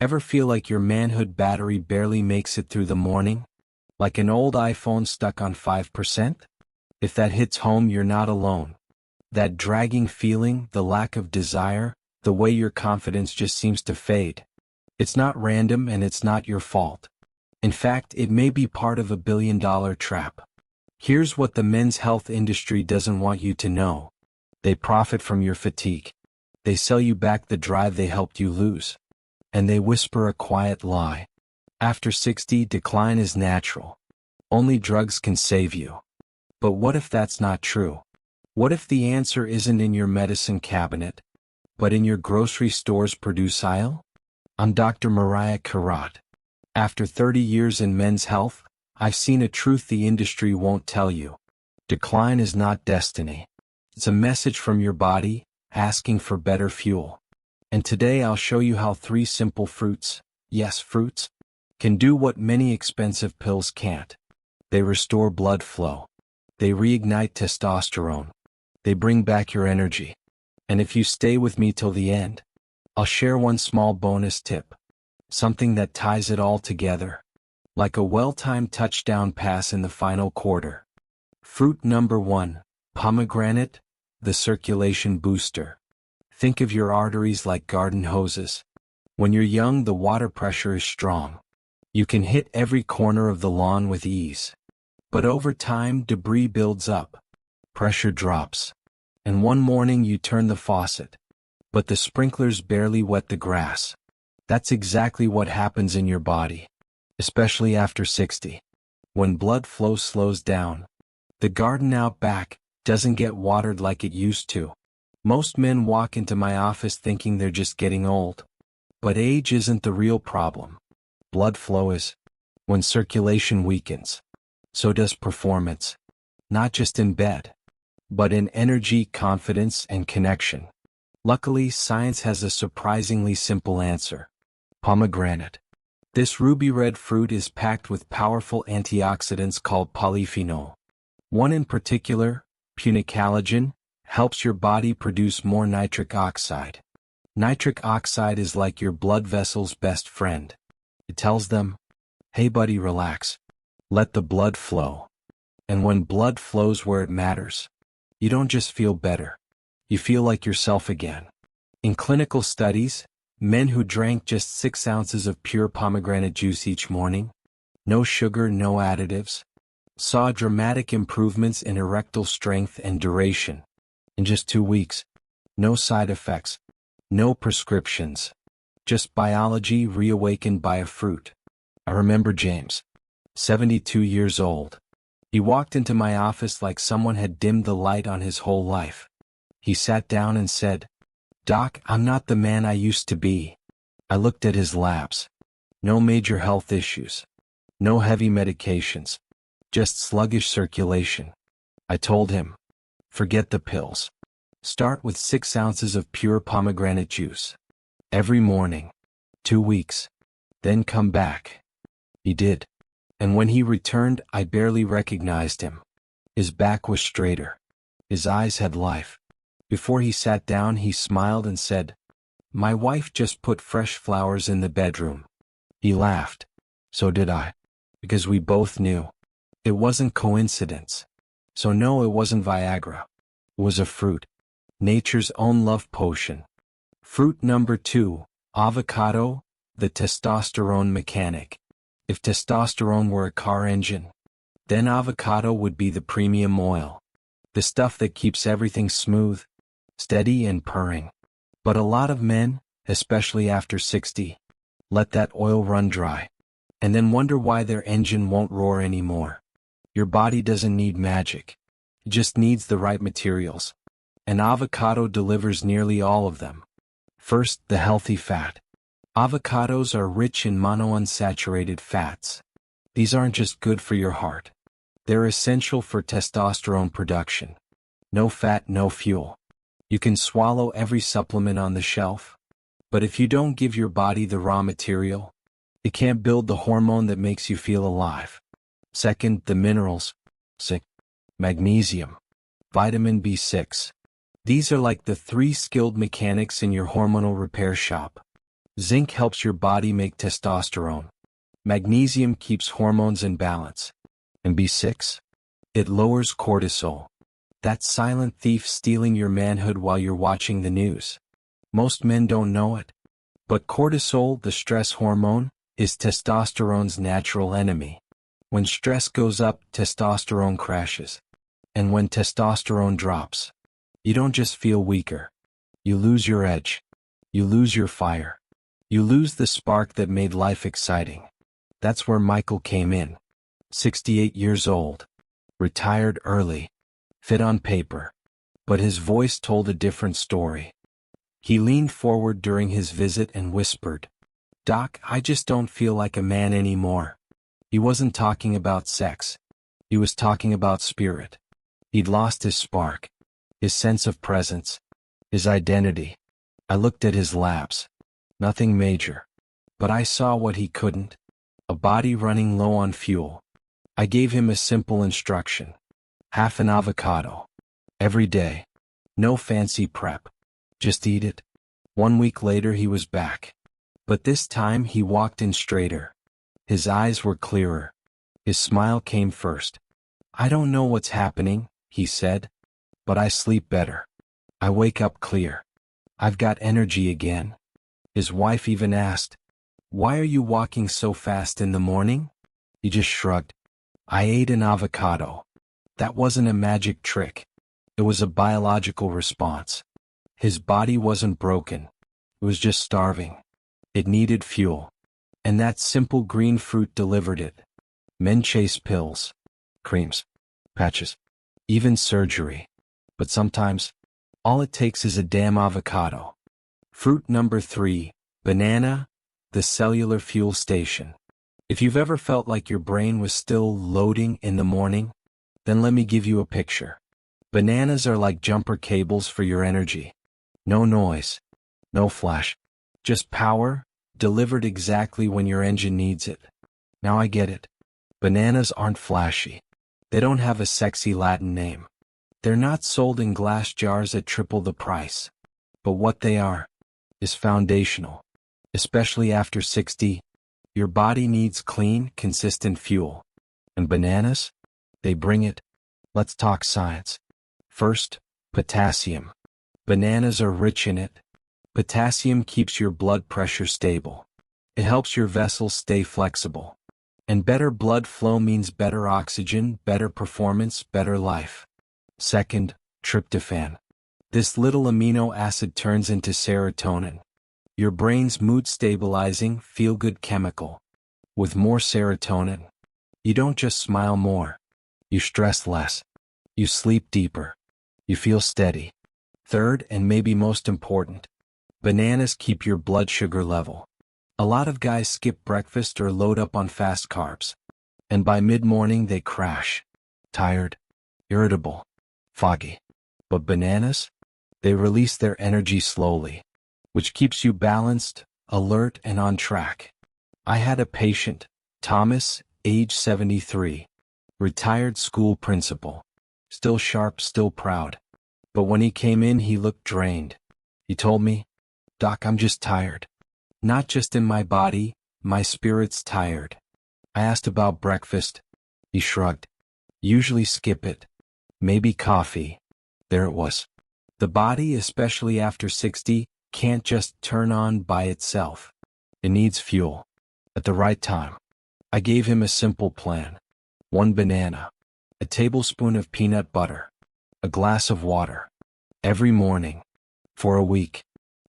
Ever feel like your manhood battery barely makes it through the morning? Like an old iPhone stuck on 5%? If that hits home, you're not alone. That dragging feeling, the lack of desire, the way your confidence just seems to fade. It's not random and it's not your fault. In fact, it may be part of a billion-dollar trap. Here's what the men's health industry doesn't want you to know. They profit from your fatigue. They sell you back the drive they helped you lose. And they whisper a quiet lie. After 60, decline is natural. Only drugs can save you. But what if that's not true? What if the answer isn't in your medicine cabinet, but in your grocery store's produce aisle? I'm Dr. Mariah Khyrat. After 30 years in men's health, I've seen a truth the industry won't tell you. Decline is not destiny. It's a message from your body, asking for better fuel. And today I'll show you how 3 simple fruits, yes, fruits, can do what many expensive pills can't. They restore blood flow. They reignite testosterone. They bring back your energy. And if you stay with me till the end, I'll share one small bonus tip. Something that ties it all together. Like a well-timed touchdown pass in the final quarter. Fruit number 1, pomegranate, the circulation booster. Think of your arteries like garden hoses. When you're young, the water pressure is strong. You can hit every corner of the lawn with ease. But over time, debris builds up. Pressure drops. And one morning you turn the faucet. But the sprinklers barely wet the grass. That's exactly what happens in your body. Especially after 60. When blood flow slows down. The garden out back doesn't get watered like it used to. Most men walk into my office thinking they're just getting old. But age isn't the real problem. Blood flow is. When circulation weakens, so does performance. Not just in bed, but in energy, confidence, and connection. Luckily, science has a surprisingly simple answer. Pomegranate. This ruby red fruit is packed with powerful antioxidants called polyphenol. One in particular, punicalagin, helps your body produce more nitric oxide. Nitric oxide is like your blood vessel's best friend. It tells them, hey buddy, relax. Let the blood flow. And when blood flows where it matters, you don't just feel better. You feel like yourself again. In clinical studies, men who drank just 6 ounces of pure pomegranate juice each morning, no sugar, no additives, saw dramatic improvements in erectile strength and duration. In just 2 weeks. No side effects. No prescriptions. Just biology reawakened by a fruit. I remember James, 72 years old. He walked into my office like someone had dimmed the light on his whole life. He sat down and said, "Doc, I'm not the man I used to be." I looked at his labs. No major health issues. No heavy medications. Just sluggish circulation. I told him, forget the pills. Start with 6 ounces of pure pomegranate juice. Every morning. 2 weeks. Then come back. He did. And when he returned, I barely recognized him. His back was straighter. His eyes had life. Before he sat down, he smiled and said, "My wife just put fresh flowers in the bedroom." He laughed. So did I. Because we both knew. It wasn't coincidence. So no, it wasn't Viagra. It was a fruit. Nature's own love potion. Fruit number 2, avocado, the testosterone mechanic. If testosterone were a car engine, then avocado would be the premium oil. The stuff that keeps everything smooth, steady and purring. But a lot of men, especially after 60, let that oil run dry. And then wonder why their engine won't roar anymore. Your body doesn't need magic. It just needs the right materials. And avocado delivers nearly all of them. First, the healthy fat. Avocados are rich in monounsaturated fats. These aren't just good for your heart. They're essential for testosterone production. No fat, no fuel. You can swallow every supplement on the shelf. But if you don't give your body the raw material, it can't build the hormone that makes you feel alive. Second, the minerals. Magnesium. Vitamin B6. These are like the 3 skilled mechanics in your hormonal repair shop. Zinc helps your body make testosterone. Magnesium keeps hormones in balance. And B6? It lowers cortisol. That silent thief stealing your manhood while you're watching the news. Most men don't know it. But cortisol, the stress hormone, is testosterone's natural enemy. When stress goes up, testosterone crashes. And when testosterone drops, you don't just feel weaker. You lose your edge. You lose your fire. You lose the spark that made life exciting. That's where Michael came in. 68 years old. Retired early. Fit on paper. But his voice told a different story. He leaned forward during his visit and whispered, "Doc, I just don't feel like a man anymore." He wasn't talking about sex. He was talking about spirit. He'd lost his spark, his sense of presence, his identity. I looked at his labs. Nothing major. But I saw what he couldn't. A body running low on fuel. I gave him a simple instruction. Half an avocado. Every day. No fancy prep. Just eat it. 1 week later he was back. But this time he walked in straighter. His eyes were clearer. His smile came first. "I don't know what's happening," he said, "but I sleep better. I wake up clear. I've got energy again." His wife even asked, "Why are you walking so fast in the morning?" He just shrugged. "I ate an avocado." That wasn't a magic trick. It was a biological response. His body wasn't broken. It was just starving. It needed fuel. And that simple green fruit delivered it. Men chase pills, creams, patches, even surgery. But sometimes, all it takes is a damn avocado. Fruit number 3, banana, the cellular fuel station. If you've ever felt like your brain was still loading in the morning, then let me give you a picture. Bananas are like jumper cables for your energy. No noise, no flash, just power, delivered exactly when your engine needs it. Now I get it. Bananas aren't flashy. They don't have a sexy Latin name. They're not sold in glass jars at triple the price. But what they are is foundational. Especially after 60, your body needs clean, consistent fuel. And bananas? They bring it. Let's talk science. First, potassium. Bananas are rich in it. Potassium keeps your blood pressure stable. It helps your vessels stay flexible. And better blood flow means better oxygen, better performance, better life. Second, tryptophan. This little amino acid turns into serotonin. Your brain's mood-stabilizing, feel-good chemical. With more serotonin, you don't just smile more. You stress less. You sleep deeper. You feel steady. Third, and maybe most important, bananas keep your blood sugar level. A lot of guys skip breakfast or load up on fast carbs. And by mid-morning they crash. Tired, irritable, foggy. But bananas? They release their energy slowly, which keeps you balanced, alert, and on track. I had a patient, Thomas, age 73, retired school principal, still sharp, still proud. But when he came in, he looked drained. He told me, "Doc, I'm just tired. Not just in my body, my spirit's tired." I asked about breakfast. He shrugged. "Usually skip it. Maybe coffee." There it was. The body, especially after 60, can't just turn on by itself. It needs fuel. At the right time. I gave him a simple plan. 1 banana. A tablespoon of peanut butter. A glass of water. Every morning. For a week.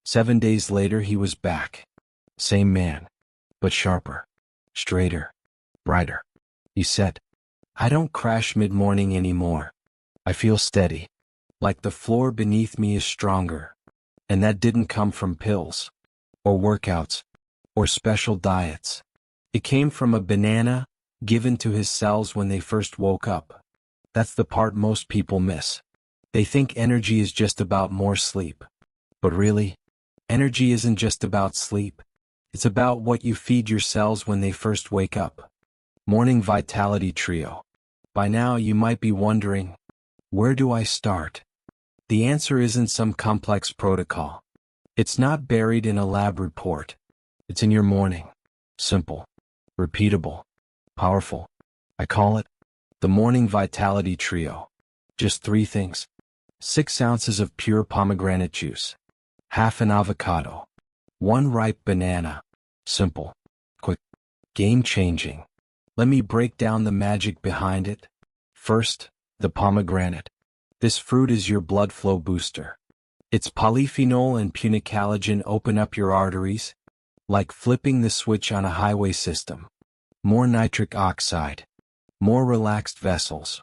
7 days later he was back. Same man. But sharper. Straighter. Brighter. He said, "I don't crash mid-morning anymore. I feel steady. Like the floor beneath me is stronger." And that didn't come from pills. Or workouts. Or special diets. It came from a banana, given to his cells when they first woke up. That's the part most people miss. They think energy is just about more sleep. But really, energy isn't just about sleep. It's about what you feed your cells when they first wake up. Morning Vitality Trio. By now you might be wondering, where do I start? The answer isn't some complex protocol. It's not buried in a lab report. It's in your morning. Simple, repeatable, powerful. I call it the Morning Vitality Trio. Just 3 things. 6 ounces of pure pomegranate juice. Half an avocado. 1 ripe banana. Simple, quick, game-changing. Let me break down the magic behind it. First, the pomegranate. This fruit is your blood flow booster. Its polyphenol and punicalagin open up your arteries, like flipping the switch on a highway system. More nitric oxide. More relaxed vessels.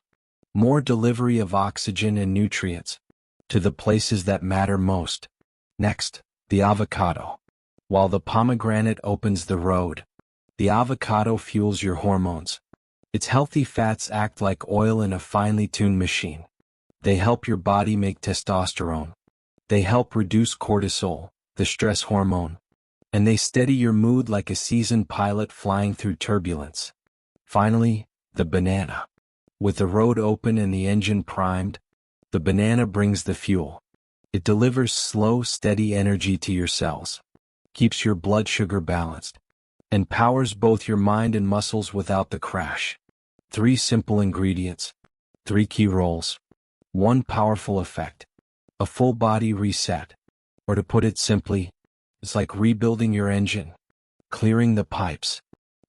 More delivery of oxygen and nutrients to the places that matter most. Next, the avocado. While the pomegranate opens the road, the avocado fuels your hormones. Its healthy fats act like oil in a finely tuned machine. They help your body make testosterone. They help reduce cortisol, the stress hormone. And they steady your mood like a seasoned pilot flying through turbulence. Finally, the banana. With the road open and the engine primed, the banana brings the fuel. It delivers slow, steady energy to your cells, keeps your blood sugar balanced, and powers both your mind and muscles without the crash. 3 simple ingredients, 3 key roles, 1 powerful effect, a full body reset. Or to put it simply, it's like rebuilding your engine, clearing the pipes,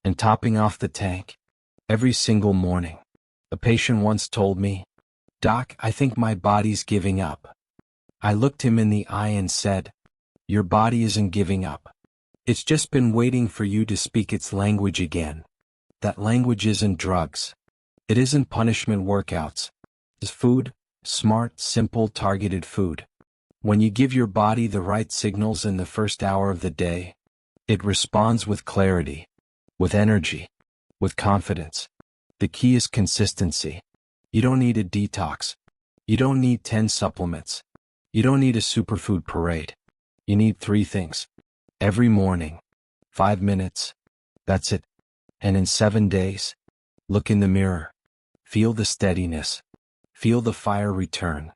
and topping off the tank every single morning. A patient once told me, "Doc, I think my body's giving up." I looked him in the eye and said, "Your body isn't giving up. It's just been waiting for you to speak its language again." That language isn't drugs. It isn't punishment workouts. It's food, smart, simple, targeted food. When you give your body the right signals in the first hour of the day, it responds with clarity, with energy, with confidence. The key is consistency. You don't need a detox. You don't need 10 supplements. You don't need a superfood parade. You need 3 things. Every morning, 5 minutes. That's it. And in 7 days, look in the mirror. Feel the steadiness. Feel the fire return.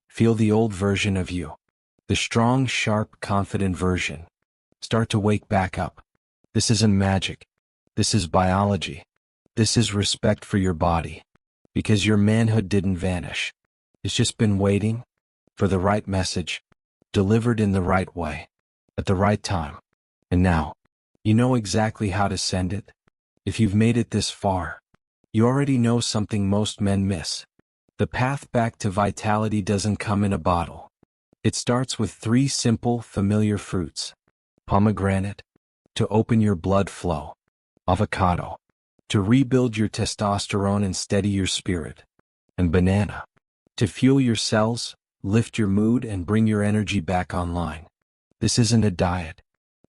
Feel the old version of you. The strong, sharp, confident version. Start to wake back up. This isn't magic. This is biology. This is respect for your body. Because your manhood didn't vanish. It's just been waiting for the right message, delivered in the right way, at the right time. And now, you know exactly how to send it. If you've made it this far, you already know something most men miss. The path back to vitality doesn't come in a bottle. It starts with 3 simple, familiar fruits. Pomegranate, to open your blood flow. Avocado, to rebuild your testosterone and steady your spirit. And banana, to fuel your cells, lift your mood, and bring your energy back online. This isn't a diet.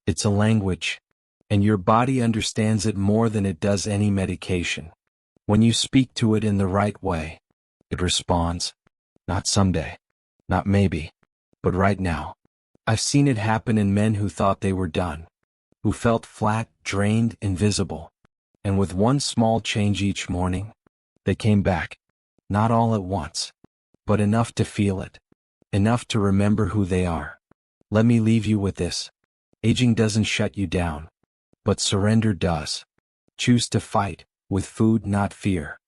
It's a language. And your body understands it more than it does any medication. When you speak to it in the right way, it responds. Not someday. Not maybe. But right now. I've seen it happen in men who thought they were done. Who felt flat, drained, invisible. And with 1 small change each morning, they came back. Not all at once. But enough to feel it. Enough to remember who they are. Let me leave you with this. Aging doesn't shut you down. But surrender does. Choose to fight, with food, not fear.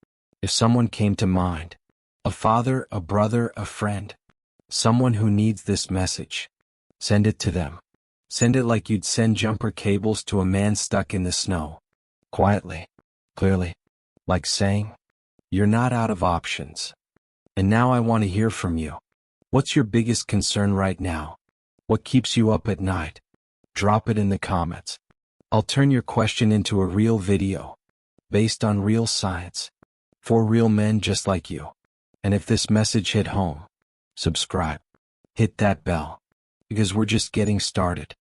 If someone came to mind, a father, a brother, a friend, someone who needs this message, send it to them. Send it like you'd send jumper cables to a man stuck in the snow. Quietly, clearly, like saying, "You're not out of options." And now I want to hear from you. What's your biggest concern right now? What keeps you up at night? Drop it in the comments. I'll turn your question into a real video, based on real science, for real men just like you. And if this message hit home, subscribe. Hit that bell. Because we're just getting started.